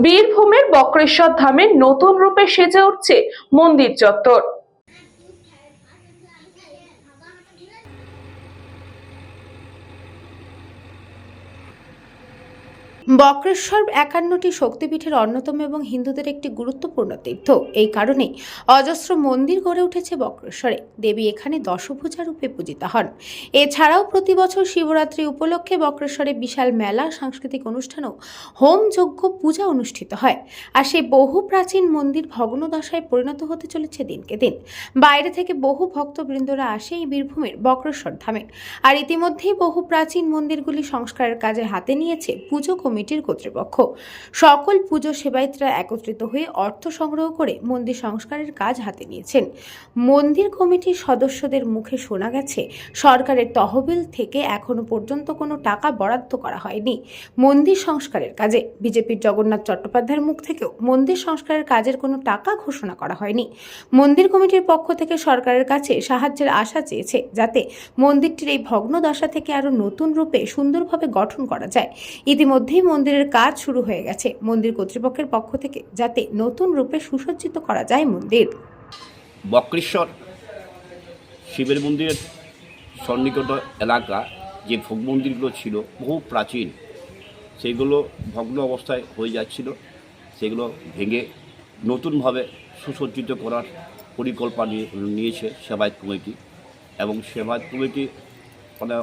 বীরভূমের বক্রেশ্বর ধামে নতুন রূপে সেজে উঠছে মন্দির চত্বর। বক্রেশ্বর ৫১টি শক্তিপীঠের অন্যতম এবং হিন্দুদের একটি গুরুত্বপূর্ণ তীর্থ। এই কারণে অজস্র মন্দির গড়ে উঠেছে বক্রেশ্বরে। দেবী এখানে দশভুজা রূপে পূজিতা হন। এছাড়াও প্রতি বছর শিবরাত্রি উপলক্ষে বক্রেশ্বরে বিশাল মেলা, সাংস্কৃতিক অনুষ্ঠান ও হোম যজ্ঞ পূজা অনুষ্ঠিত হয়। আর সেই বহু প্রাচীন মন্দির ভগ্নদশায় পরিণত হতে চলেছে দিনকে দিন। বাইরে থেকে বহু ভক্তবৃন্দরা আসে এই বীরভূমের বক্রেশ্বর ধামে। আর ইতিমধ্যেই বহু প্রাচীন মন্দিরগুলি সংস্কারের কাজে হাতে নিয়েছে পুজো কমিটির কর্তৃপক্ষ। সকল পুজো সেবায়েতরা একত্রিত হয়ে অর্থ সংগ্রহ করে মন্দির সংস্কারের কাজ হাতে নিয়েছেন। মন্দির কমিটির সদস্যদের মুখে শোনা গেছে, সরকারের তহবিল থেকে এখনো পর্যন্ত কোনো টাকা বরাদ্দ করা হয়নি মন্দির সংস্কারের কাজে। বিজেপির জগন্নাথ চট্টোপাধ্যায়ের মুখ থেকেও মন্দির সংস্কারের কাজের কোনো টাকা ঘোষণা করা হয়নি। মন্দির কমিটির পক্ষ থেকে সরকারের কাছে সাহায্যের আশা চেয়েছে, যাতে মন্দিরটির এই ভগ্নদশা থেকে আরো নতুন রূপে সুন্দরভাবে গঠন করা যায়। ইতিমধ্যেই মন্দিরের কাজ শুরু হয়ে গেছে মন্দির কর্তৃপক্ষের পক্ষ থেকে, যাতে নতুন রূপে সুসজ্জিত করা যায় মন্দির। বক্রেশ্বর শিবের মন্দিরের সন্নিকট এলাকা যে ভোগ মন্দিরগুলো ছিল বহু প্রাচীন, সেগুলো ভগ্ন অবস্থায় হয়ে যাচ্ছিল। সেগুলো ভেঙে নতুনভাবে সুসজ্জিত করার পরিকল্পনা নিয়েছে সেবায়ত কমিটি, এবং সেবায়ত কমিটি মানে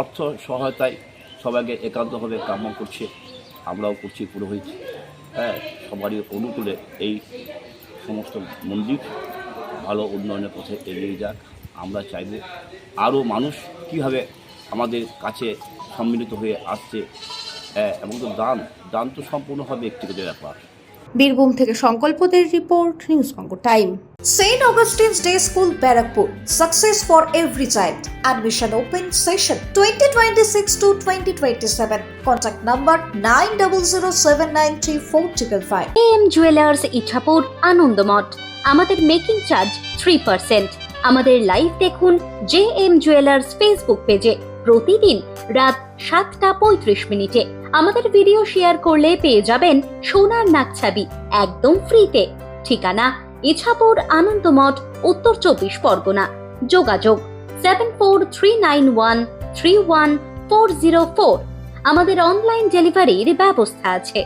অর্থ সহায়তায় সবাইকে একান্তভাবে কাম্য করছে। আমরাও করছি পুরোহিত, সবারই অনুকূলে এই সমস্ত মন্দির ভালো উন্নয়নের পথে এগিয়ে যাক। আমরা চাইব আরও মানুষ কীভাবে আমাদের কাছে সম্মিলিত হয়ে আসছে, এবং তো দান তো সম্পূর্ণভাবে ব্যক্তিগত ব্যাপার। বীরভূম থেকে সংকল্পদের report, news Banga time. St. Augustine's Day School, Barrackpur. Success for every child. Admission open session 2026 to 2027. Contact number 9007934555. AM Jewelers Ichhapur Anandamath. আমাদের মেকিং চার্জ 3%। আমাদের লাইভ দেখুন JM Jewelers ফেসবুক পেজে প্রতিদিন রাত 7:35 আমাদের ভিডিও শেয়ার করলে পেয়ে যাবেন সোনার নাকছাবি একদম ফ্রিতে। ঠিকানা ইছাপুর আনন্দমঠ, উত্তর 24 পরগনা। যোগাযোগ 7439131404। আমাদের অনলাইন ডেলিভারির ব্যবস্থা আছে।